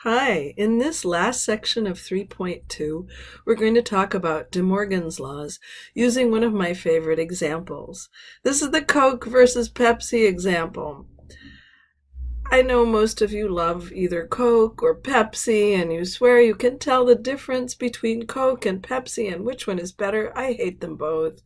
Hi, in this last section of 3.2, we're going to talk about De Morgan's laws using one of my favorite examples. This is the Coke versus Pepsi example. I know most of you love either Coke or Pepsi, and you swear you can tell the difference between Coke and Pepsi and which one is better. I hate them both.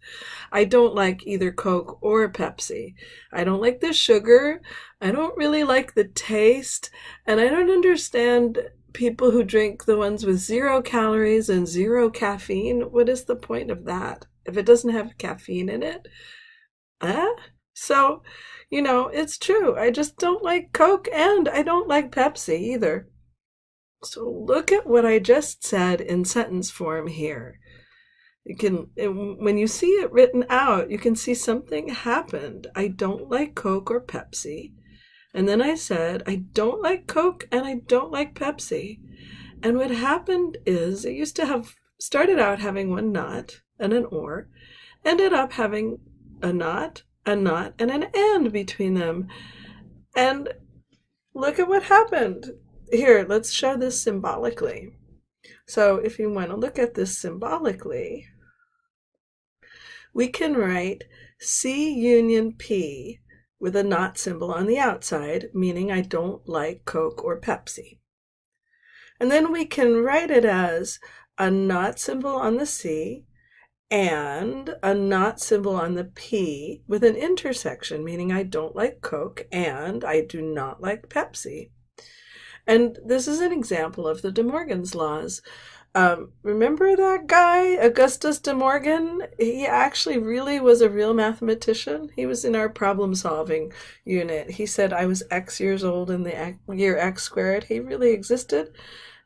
I don't like either Coke or Pepsi. I don't like the sugar. I don't really like the taste, and I don't understand people who drink the ones with 0 calories and 0 caffeine. What is the point of that if it doesn't have caffeine in it? Huh? So, it's true. I just don't like Coke and I don't like Pepsi either. So look at what I just said in sentence form here. When you see it written out, you can see something happened. I don't like Coke or Pepsi. And then I said, I don't like Coke and I don't like Pepsi. And what happened is it used to have started out having one not and an or, ended up having a not, and an and between them. And look at what happened. Here, let's show this symbolically. So if you want to look at this symbolically, we can write C union P with a not symbol on the outside, meaning I don't like Coke or Pepsi. And then we can write it as a not symbol on the C and a not symbol on the P with an intersection, meaning I don't like Coke and I do not like Pepsi. And this is an example of the De Morgan's laws. Remember that guy, Augustus De Morgan? He actually really was a real mathematician. He was in our problem-solving unit. He said I was X years old in the year X squared. He really existed,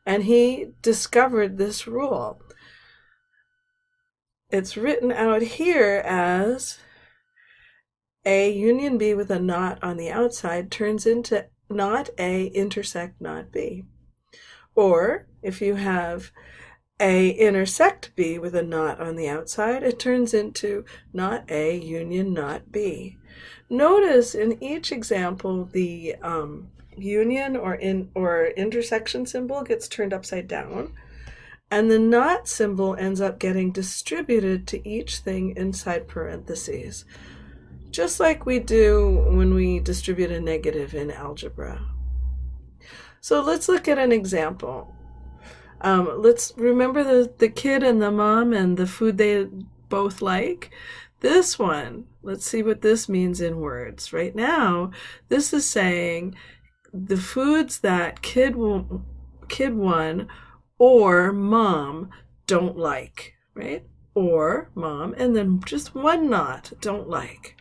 and he discovered this rule. It's written out here as A union B with a not on the outside turns into not A intersect not B. Or if you have A intersect B with a not on the outside, it turns into not A union not B. Notice in each example the union or intersection symbol gets turned upside down, and the not symbol ends up getting distributed to each thing inside parentheses, just like we do when we distribute a negative in algebra. So let's look at an example. Let's remember the kid and the mom and the food they both like. This one, let's see what this means in words. Right now, this is saying the foods that kid one or mom don't like, right? Or mom, and then just one not, don't like.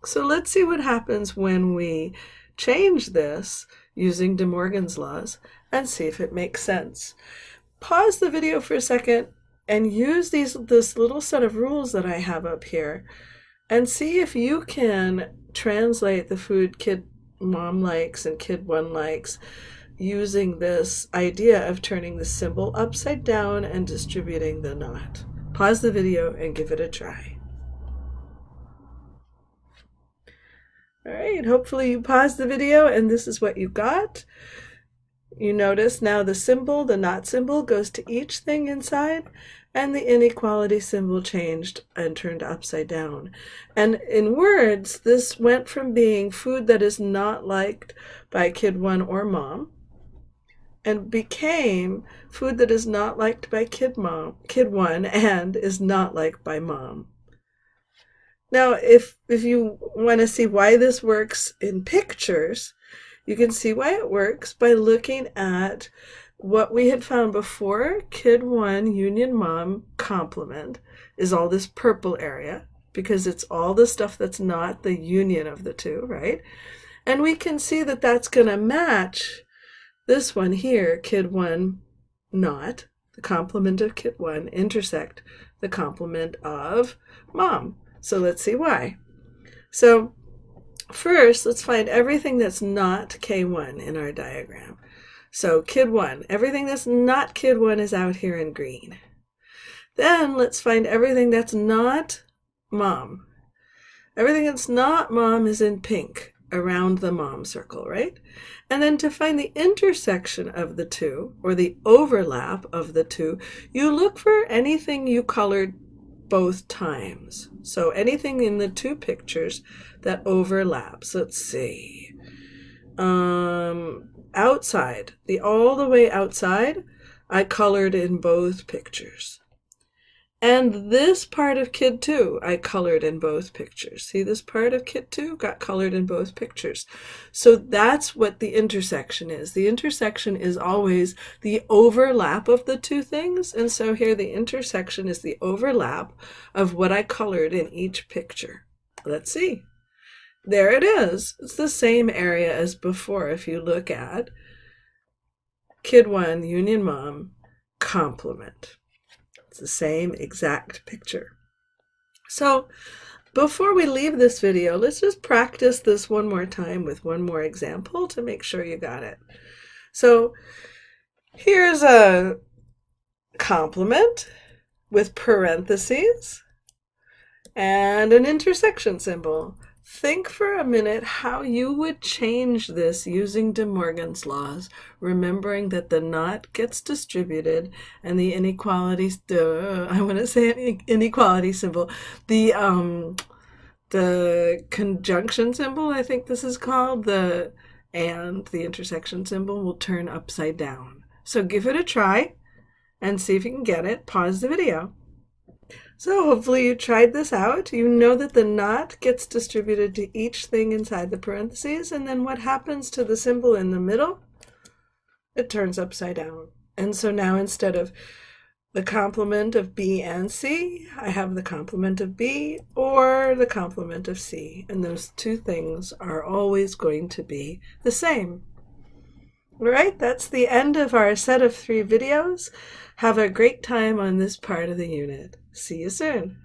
So let's see what happens when we change this using De Morgan's laws and see if it makes sense. Pause the video for a second and use this little set of rules that I have up here and see if you can translate the food kid mom likes and kid one likes using this idea of turning the symbol upside down and distributing the not. Pause the video and give it a try. All right, hopefully you paused the video and this is what you got. You notice now the symbol, the not symbol, goes to each thing inside, and the inequality symbol changed and turned upside down. And in words, this went from being food that is not liked by kid one or mom, and became food that is not liked by kid one, and is not liked by mom. Now, if you want to see why this works in pictures, you can see why it works by looking at what we had found before. Kid one union mom complement is all this purple area, because it's all the stuff that's not the union of the two, right? And we can see that that's going to match this one here, kid one not, the complement of kid one, intersect the complement of mom. So let's see why. So first, let's find everything that's not K1 in our diagram. So kid one, everything that's not kid one is out here in green. Then let's find everything that's not mom. Everything that's not mom is in pink. around the mom circle, right? And then to find the intersection of the two, or the overlap of the two, you look for anything you colored both times. So anything in the two pictures that overlaps. Let's see. Outside, all the way outside, I colored in both pictures. And this part of Kid 2, I colored in both pictures. See, this part of Kid 2 got colored in both pictures. So that's what the intersection is. The intersection is always the overlap of the two things. And so here the intersection is the overlap of what I colored in each picture. Let's see. There it is. It's the same area as before. If you look at Kid 1, Union Mom, complement. It's the same exact picture. So before we leave this video, let's just practice this one more time with one more example to make sure you got it. So here's a complement with parentheses and an intersection symbol. Think for a minute how you would change this using De Morgan's laws, remembering that the not gets distributed and the inequality, inequality symbol, the conjunction symbol, I think this is called, and the intersection symbol will turn upside down. So give it a try and see if you can get it. Pause the video. So hopefully you tried this out. You know that the not gets distributed to each thing inside the parentheses, and then what happens to the symbol in the middle? It turns upside down. And so now instead of the complement of B and C, I have the complement of B or the complement of C. And those two things are always going to be the same. All right, that's the end of our set of 3 videos. Have a great time on this part of the unit. See you soon.